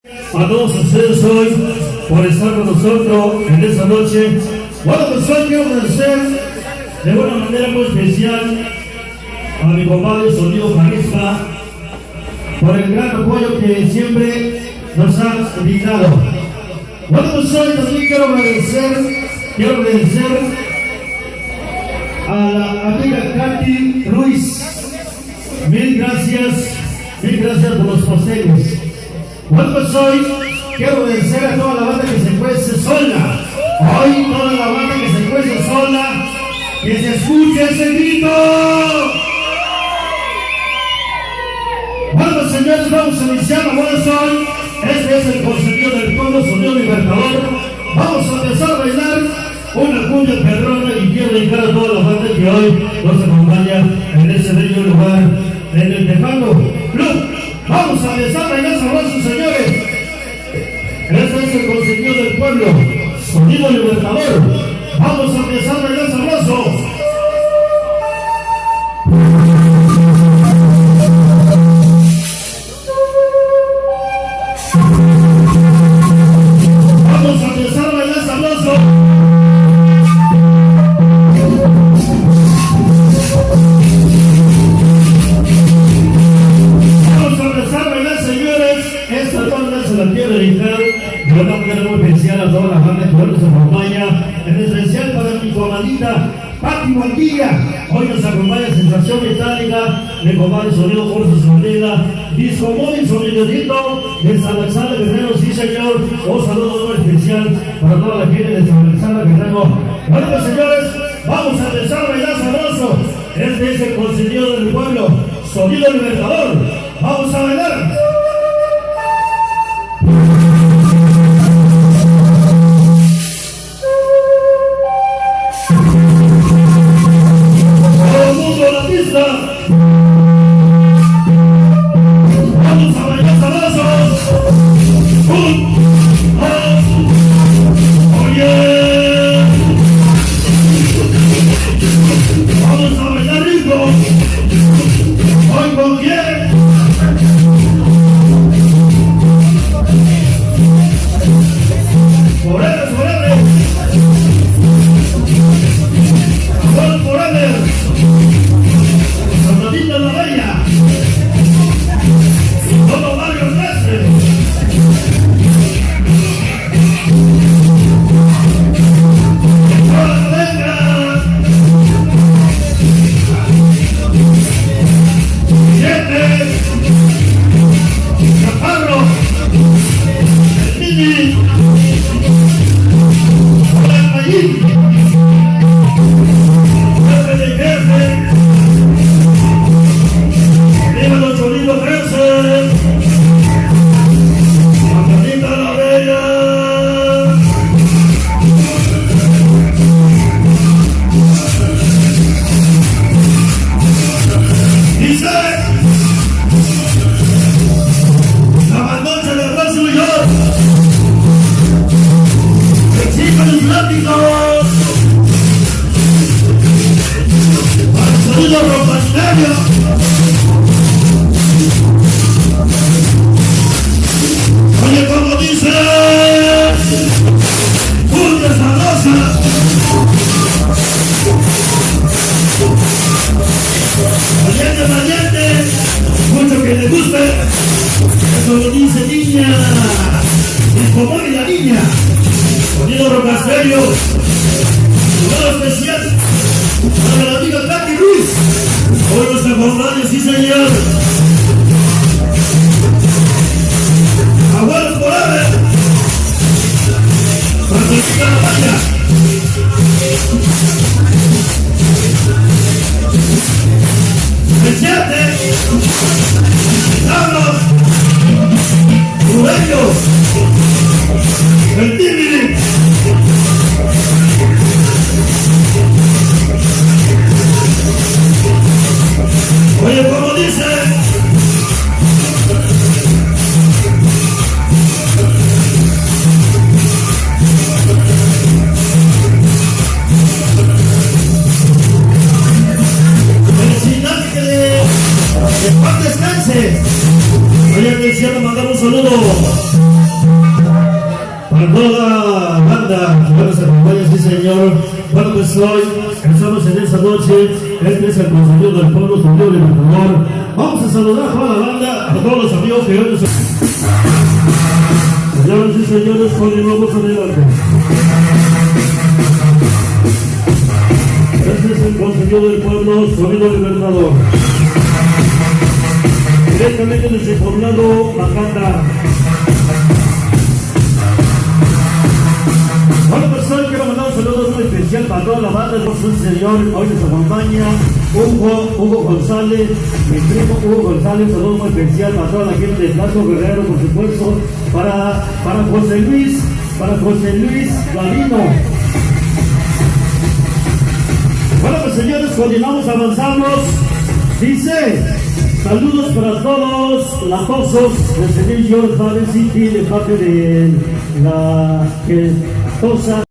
A todos ustedes hoy por estar con nosotros en esta noche. Bueno, pues hoy quiero agradecer de una manera muy especial a mi compadre Sonido Carisma por el gran apoyo que siempre nos ha brindado. Bueno, pues hoy también quiero agradecer a la amiga Katy Ruiz. Mil gracias por los pasteles. Bueno, pues hoy quiero agradecer a toda la banda que se cuece sola. Hoy toda la banda que se cuece sola, que se escuche ese grito. Bueno, pues señores, vamos a iniciar la buena hoy. Este es el consentido del pueblo, Sonido Libertador. Vamos a empezar a bailar una cumbia perrona y quiero dedicar a toda la banda que hoy nos acompaña en ese bello lugar, en el Tejano Club. Vamos a empezar a bailar sabrosos, señores. Este es el consentido del pueblo, Sonido Libertador. Vamos a empezar a bailar sabrosos. Vamos a empezar a bailar sabrosos. La quiero dedicar de una manera muy especial a todas las bandas que hoy nos acompaña, en especial para mi comadita Pati Guantilla. Hoy nos acompaña Sensación Metálica, mi compadre Sonido Jorge Sondela, Disco Móvil, sonidito de San Alexander Guerrero, sí señor. Un saludo muy especial para toda la gente de San Alexander Guerrero. Bueno, pues señores, vamos a empezar a bailar sabroso. Este es el consentido del pueblo, Sonido Libertador. Vamos a bailar. Vamos a bailar sabrosos. Oye, vamos a bailar rico. Hoy con quién. Forever. Forever. Sonadita la bella. Todo Mario Messi. ¡Hola, venga! ¡Siete! ¡Chaparro! ¡El Mini! ¡Hola, el Mayín! ¡Jefe de jefe! ¡Dímelo, Cholito 13! ¡Margarita la Bella! Dice la mandocha de Razo y yo. ¡Exijan los látigos! ¡Al sonido rompanterio! Oye, como dice, ¡cumbia sabrosa! Valiente, mucho que le guste. Eso lo dice niña, el común y la niña. Sonido Rocasterio, lugar especial para la amiga Katy Ruiz. Hoy nos acompaña, sí señor. Abuelos por ave. Francisca la Valla. El Chate. Carlos. Rubello. El Timmy. Oye, como dice. Que paz descanse. Oye, te quiero mandar un saludo para toda la banda que nos acompaña, sí señor. Bueno, pues hoy estamos en esta noche. Este es el consejero del pueblo, señor y por favor. Vamos a saludar a toda la banda, a todos los amigos que hoy nos... Señoras y señores, continuamos adelante. Este es el consejero del pueblo, su amigo Libertador. Directamente desde Poblado, Macanda. Bueno, pues hoy quiero mandar un saludo muy especial para toda la banda. Por su señor, hoy nos acompaña Hugo González, mi primo Hugo González. Un saludo muy especial para toda la gente de Blanco Guerrero, por supuesto, para José Luis Gavino. Bueno, pues señores, continuamos, avanzamos. Dice: saludos para todos los latosos de Sevilla, Valley City, de parte de la que tosa.